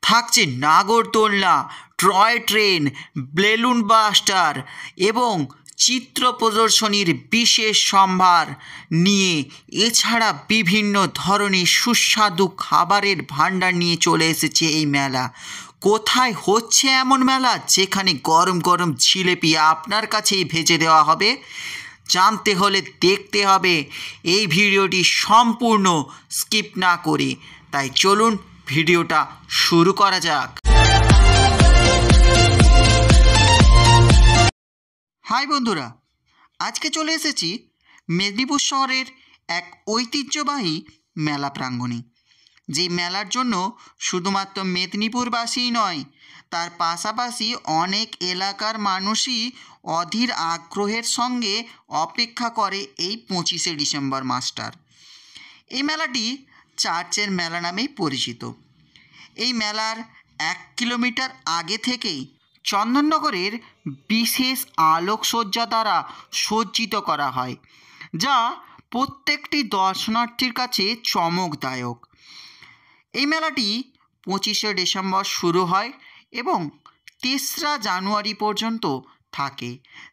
থাকছে নাগরদোলনা, toy train, balloon buster এবং চিত্র প্রদর্শনীর বিশেষ সম্ভার নিয়ে এছাড়া বিভিন্ন ধরনের সুস্বাদু খাবারের ভাণ্ডার নিয়ে চলে এসেছে এই মেলা। কোথায় হচ্ছে এমন মেলা যেখানে গরম গরম জিলেপি আপনার কাছেই ভেজে দেওয়া হবে? জানতে হলে দেখতে হবে এই ভিডিওটি সম্পূর্ণ স্কিপ না করে। তাই চলুন ভিডিওটা শুরু করা যাক। হাই বন্ধুরা, আজকে চলে এসেছি মেদিনীপুর শহরের এক ঐতিহ্যবাহী মেলা প্রাঙ্গণে। যে মেলার জন্য শুধুমাত্র মেদিনীপুরবাসীই নয়, তার পাশাপাশি অনেক এলাকার মানুষই অধীর আগ্রহের সঙ্গে অপেক্ষা করে এই 25শে ডিসেম্বর মাসটার। এই মেলাটি চার্চের মেলা নামেই পরিচিত। এই মেলার 1 কিলোমিটার আগে থেকেই চন্দননগরের বিশেষ আলোকসজ্জা দ্বারা সজ্জিত করা হয়, যা প্রত্যেকটি দর্শনার্থীর কাছে চমকদায়ক। এই মেলাটি 25শে ডিসেম্বর শুরু হয় এবং 3রা জানুয়ারি পর্যন্ত থাকে।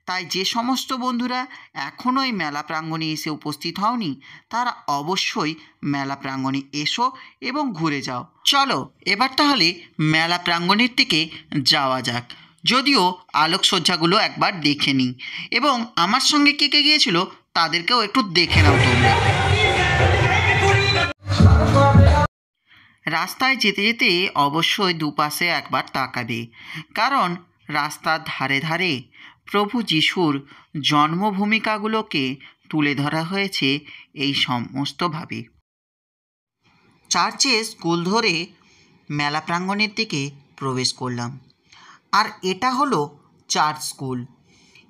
তাই যে সমস্ত বন্ধুরা এখনও এই মেলা প্রাঙ্গণে এসে উপস্থিত হওনি, তারা অবশ্যই মেলা প্রাঙ্গণে এসো এবং ঘুরে যাও। চলো এবার তাহলে মেলা প্রাঙ্গণের দিকে যাওয়া যাক, যদিও আলোকসজ্জাগুলো একবার দেখে নিই এবং আমার সঙ্গে কে কে গিয়েছিল তাদেরকেও একটু দেখে নাও তোমরা। রাস্তায় যেতে যেতে অবশ্যই দুপাশে একবার তাকাবে, কারণ রাস্তার ধারে ধারে প্রভু যিশুর জন্মভূমিকাগুলোকে তুলে ধরা হয়েছে এই সমস্তভাবে। চার্চে স্কুল ধরে মেলা প্রাঙ্গণের দিকে প্রবেশ করলাম, আর এটা হলো চার্চ স্কুল।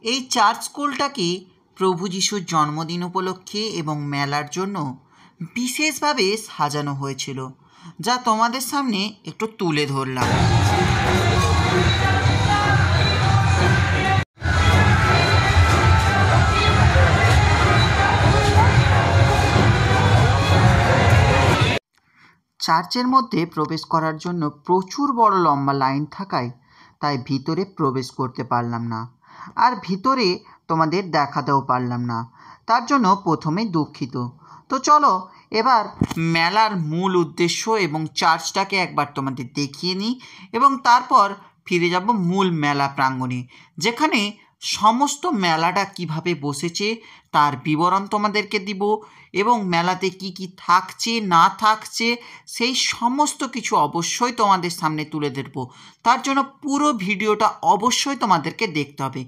এই চার্চ স্কুলটাকে প্রভু যিশুর জন্মদিন উপলক্ষে এবং মেলার জন্য বিশেষভাবে সাজানো হয়েছিল, যা তোমাদের সামনে একটু তুলে ধরলাম। চার্চের মধ্যে প্রবেশ করার জন্য প্রচুর বড় লম্বা লাইন থাকায় তাই ভিতরে প্রবেশ করতে পারলাম না, আর ভিতরে তোমাদের দেখাতেও পারলাম না, তার জন্য প্রথমে দুঃখিত। তো চলো এবার মেলার মূল উদ্দেশ্য এবং চার্চটাকে একবার তোমাদের দেখিয়ে নিই এবং তারপর ফিরে যাব মূল মেলা প্রাঙ্গণে, যেখানে সমস্ত মেলাটা কিভাবে বসেছে তার বিবরণ তোমাদেরকে দিব এবং মেলাতে কি কি থাকছে না থাকছে সেই সমস্ত কিছু অবশ্যই তোমাদের সামনে তুলে ধরব। তার জন্য পুরো ভিডিওটা অবশ্যই তোমাদেরকে দেখতে হবে।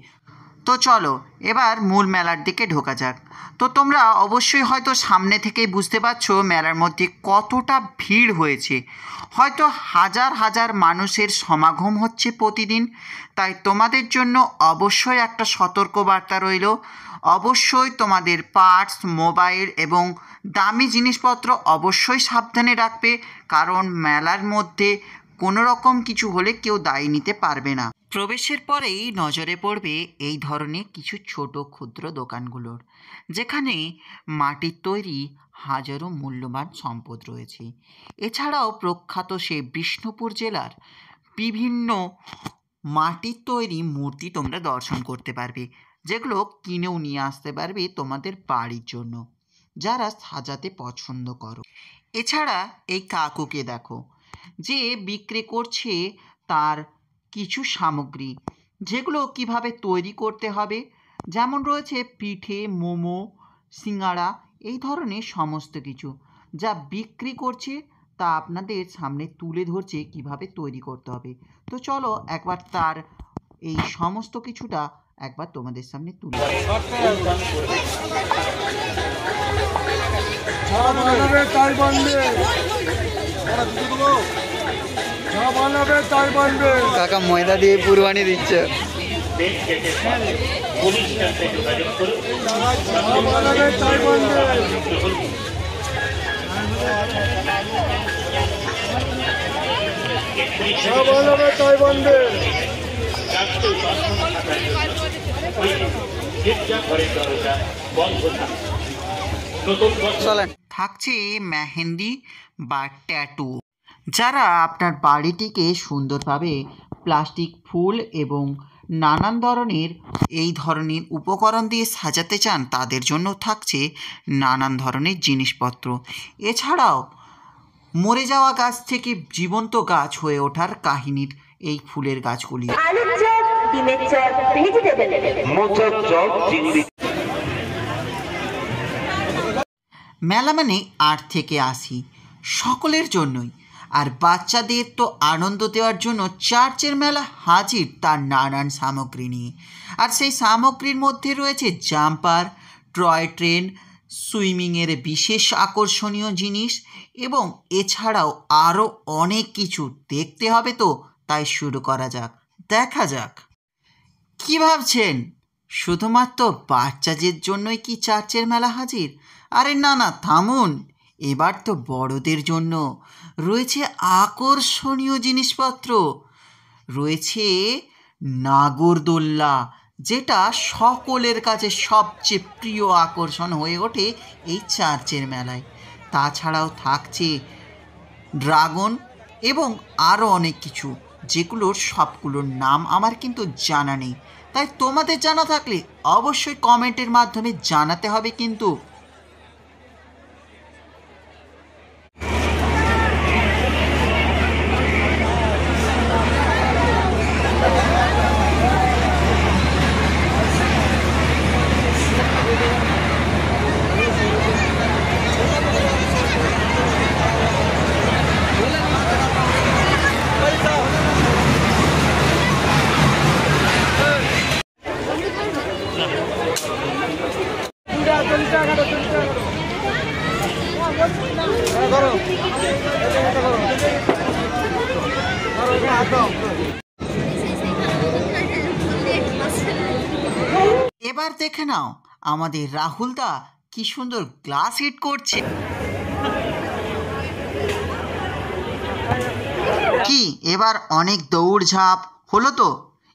তো চলো এবার মূল মেলার দিকে ঢোকা যাক। তো তোমরা অবশ্যই হয়তো সামনে থেকেই বুঝতে পারছো মেলার মধ্যে কতটা ভিড় হয়েছে। হয়তো হাজার হাজার মানুষের সমাগম হচ্ছে প্রতিদিন। তাই তোমাদের জন্য অবশ্যই একটা সতর্কবার্তা রইল। অবশ্যই তোমাদের পার্স, মোবাইল এবং দামি জিনিসপত্র অবশ্যই সাবধানে রাখবে, কারণ মেলার মধ্যে কোনো রকম কিছু হলে কেউ দায় নিতে পারবে না। প্রবেশের পরেই নজরে পড়বে এই ধরনের কিছু ছোট ক্ষুদ্র দোকানগুলোর, যেখানে মাটির তৈরি হাজারো মূল্যবান সম্পদ রয়েছে। এছাড়াও প্রখ্যাত সে বিষ্ণুপুর জেলার বিভিন্ন মাটির তৈরি মূর্তি তোমরা দর্শন করতে পারবে, যেগুলো কিনেও নিয়ে আসতে পারবে তোমাদের বাড়ির জন্য, যারা সাজাতে পছন্দ করো। এছাড়া এই কাকুকে দেখো, যে বিক্রি করছে তার কিছু সামগ্রী, যেগুলো কিভাবে তৈরি করতে হবে, যেমন রয়েছে পিঠে, মোমো, সিঙ্গাড়া, এই ধরনের সমস্ত কিছু যা বিক্রি করছে তা আপনাদের সামনে তুলে ধরছে কিভাবে তৈরি করতে হবে। তো চলো একবার তার এই সমস্ত কিছুটা একবার তোমাদের সামনে তুলে কাকা ময়দা দিয়ে পুরবানি দিচ্ছে। থাকছে মেহেন্দি বা ট্যাটু, যারা আপনার বাড়িটিকে সুন্দরভাবে প্লাস্টিক ফুল এবং নানান ধরনের এই ধরনের উপকরণ দিয়ে সাজাতে চান, তাদের জন্য থাকছে নানান ধরনের জিনিসপত্র। এছাড়াও মরে যাওয়া গাছ থেকে জীবন্ত গাছ হয়ে ওঠার কাহিনীর এই ফুলের গাছগুলি। মেলা মানে 8 থেকে 80 সকলের জন্যই, আর বাচ্চাদের তো আনন্দ দেওয়ার জন্য চার্চের মেলা হাজির তার নানান সামগ্রী নিয়ে। আর সেই সামগ্রীর মধ্যে রয়েছে জাম্পার, টয় ট্রেন, সুইমিংয়ের বিশেষ আকর্ষণীয় জিনিস এবং এছাড়াও আরও অনেক কিছু। দেখতে হবে তো, তাই শুরু করা যাক, দেখা যাক। কী ভাবছেন শুধুমাত্র বাচ্চাদের জন্যই কি চার্চের মেলা হাজির? আরে না না, থামুন, এবার তো বড়দের জন্য রয়েছে আকর্ষণীয় জিনিসপত্র। রয়েছে নাগরদোল্লা, যেটা সকলের কাছে সবচেয়ে প্রিয় আকর্ষণ হয়ে ওঠে এই চার্চের মেলায়। তাছাড়াও থাকছে ড্রাগন এবং আরও অনেক কিছু, যেগুলোর সবগুলোর নাম আমার কিন্তু জানা নেই। তাই তোমাদের জানা থাকলে অবশ্যই কমেন্টের মাধ্যমে জানাতে হবে কিন্তু। এবার দেখে নাও আমাদের রাহুলদা কি সুন্দর গ্লাস হিট করছে। কি এবার অনেক দৌড়ঝাঁপ হলো তো?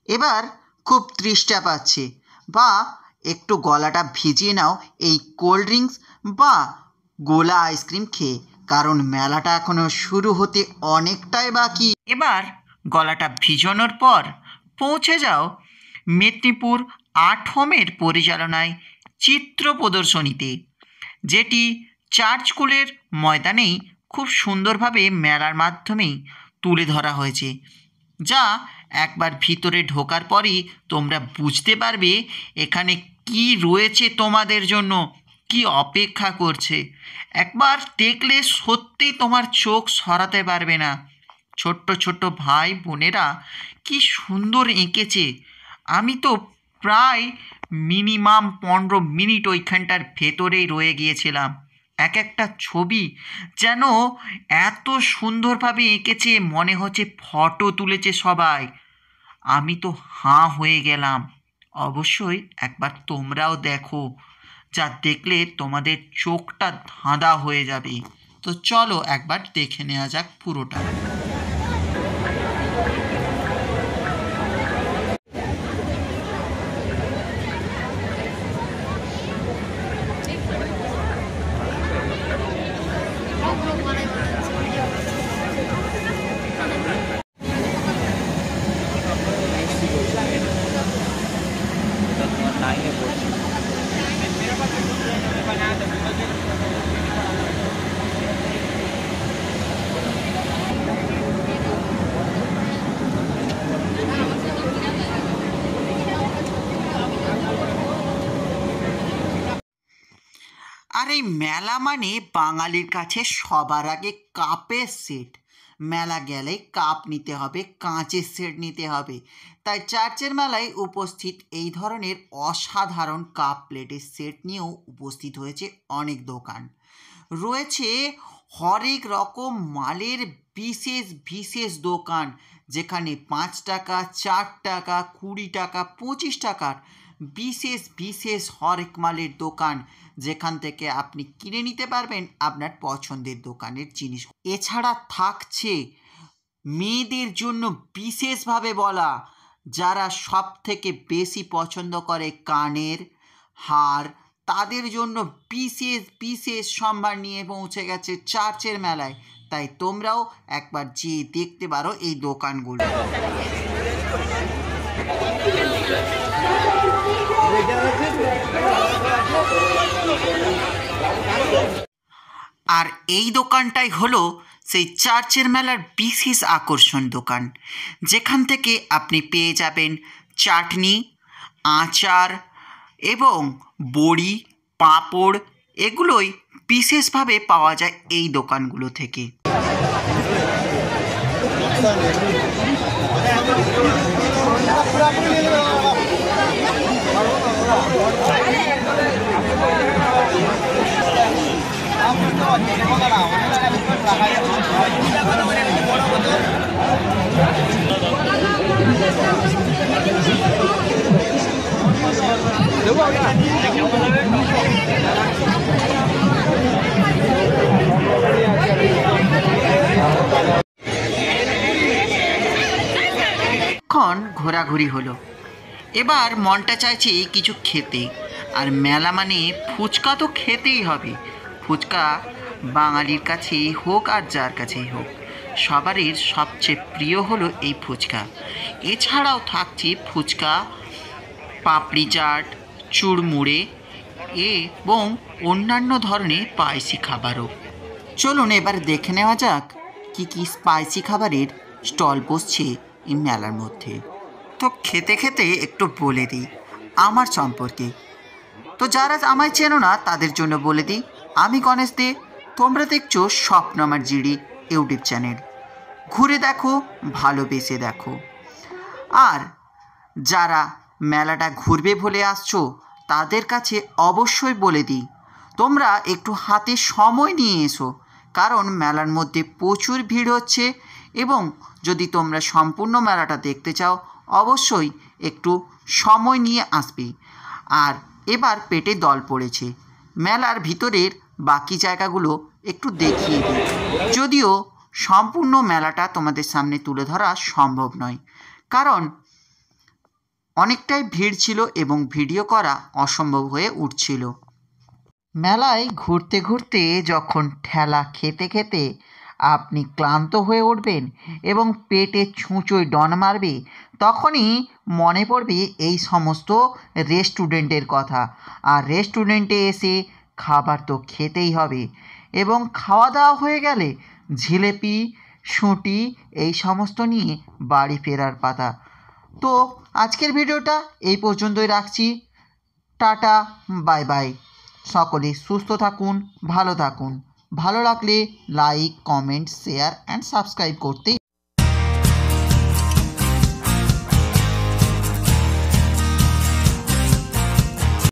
এবার খুব তৃষ্ণা পাচ্ছে, বা একটু গলাটা ভিজিয়ে নাও এই কোল্ড ড্রিঙ্কস বা গোলা আইসক্রিম খেয়ে, কারণ মেলাটা এখনও শুরু হতে অনেকটাই বাকি। এবার গলাটা ভিজানোর পর পৌঁছে যাও মেদিনীপুর 8 হোমের পরিচালনায় চিত্র প্রদর্শনীতে, যেটি চার্চ স্কুলের ময়দানেই খুব সুন্দরভাবে মেলার মাধ্যমেই তুলে ধরা হয়েছে, যা একবার ভিতরে ঢোকার পরই তোমরা বুঝতে পারবে এখানে কি রয়েছে তোমাদের জন্য, কি অপেক্ষা করছে। একবার দেখলে সত্যিই তোমার চোখ সরাতে পারবে না। ছোট্ট ছোট্ট ভাই বোনেরা কি সুন্দর এঁকেছে। আমি তো প্রায় মিনিমাম 15 মিনিট ওইখানটার ভেতরেই রয়ে গিয়েছিলাম। এক একটা ছবি যেন এত সুন্দরভাবে এঁকেছে, মনে হচ্ছে ফটো তুলেছে সবাই। আমি তো হাঁ হয়ে গেলাম। অবশ্যই একবার তোমরাও দেখো, যা দেখলে তোমাদের চোখটা ধাঁধা হয়ে যাবে। তো চলো একবার দেখে নেওয়া যাক পুরোটা। আর এই মেলা মানে বাঙালির কাছে সবার আগে কাপের সেট। মেলা গেলে কাপ নিতে হবে, কাঁচের সেট নিতে হবে। তাই চার্চের মেলায় উপস্থিত এই ধরনের অসাধারণ কাপ প্লেটের সেট নিয়েও উপস্থিত হয়েছে অনেক দোকান। রয়েছে হরেক রকম মালের বিশেষ বিশেষ দোকান, যেখানে 5 টাকা, 4 টাকা, 20 টাকা, 25 টাকার বিশেষ বিশেষ হরেক মালের দোকান, যেখান থেকে আপনি কিনে নিতে পারবেন আপনার পছন্দের দোকানের জিনিস। এছাড়া থাকছে মেয়েদের জন্য বিশেষভাবে বলা, যারা সব থেকে বেশি পছন্দ করে কানের হার, তাদের জন্য বিশেষ বিশেষ সম্ভার নিয়ে পৌঁছে গেছে চার্চের মেলায়। তাই তোমরাও একবার যেয়ে দেখতে পারো এই দোকানগুলো। আর এই দোকানটাই হলো সেই চার্চের মেলার বিশেষ আকর্ষণ দোকান, যেখান থেকে আপনি পেয়ে যাবেন চাটনি, আচার এবং বড়ি, পাঁপড়, এগুলোই বিশেষভাবে পাওয়া যায় এই দোকানগুলো থেকে। এখন ঘোরাঘুরি হলো, এবার মনটা চাইছে কিছু খেতে। আর মেলা মানে ফুচকা তো খেতেই হবে। ফুচকা বাঙালির কাছেই হোক আর যার কাছেই হোক, সবারই সবচেয়ে প্রিয় হলো এই ফুচকা। এছাড়াও থাকছে ফুচকা, পাপড়ি চাট, চুড়মুড়ে এবং অন্যান্য ধরনের স্পাইসি খাবারও। চলুন এবার দেখে নেওয়া যাক কি কি স্পাইসি খাবারের স্টল বসছে এই মেলার মধ্যে। তো খেতে খেতে একটু বলে দিই আমার সম্পর্কে। তো যারা আমায় চেনো না তাদের জন্য বলে দিই, আমি গণেশ দে, তোমরা দেখছো স্বপ্ন আমার জিডি ইউটিউব চ্যানেল। ঘুরে দেখো, ভালোবেসে দেখো। আর যারা মেলাটা ঘুরবে বলে আসছো তাদের কাছে অবশ্যই বলে দিই, তোমরা একটু হাতে সময় নিয়ে এসো, কারণ মেলার মধ্যে প্রচুর ভিড় হচ্ছে। এবং যদি তোমরা সম্পূর্ণ মেলাটা দেখতে চাও অবশ্যই একটু সময় নিয়ে আসবে। আর এবার পেটে দল পড়েছে, মেলার ভিতরের বাকি জায়গাগুলো একটু দেখিয়ে দিই, যদিও সম্পূর্ণ মেলাটা তোমাদের সামনে তুলে ধরা সম্ভব নয়, কারণ অনেকটাই ভিড় ছিল এবং ভিডিও করা অসম্ভব হয়ে উঠছিল। মেলায় ঘুরতে ঘুরতে যখন ঠেলা খেতে খেতে আপনি ক্লান্ত হয়ে উঠবেন এবং পেটে ছুঁচোয় ডন মারবে, তখনই মনে পড়বে এই সমস্ত রেস্টুরেন্টের কথা। আর রেস্টুরেন্টে এসে খাবার তো খেতেই হবে, এবং খাওয়া দাওয়া হয়ে গেলে জিলেপি, শুঁটি এই সমস্ত নিয়ে বাড়ি ফেরার পাতা। তো আজকের ভিডিওটা এই পর্যন্তই রাখছি। Tata, bye bye. সকলে সুস্থ থাকুন, ভালো থাকুন। ভালো লাগলে like, comment, share and subscribe করতে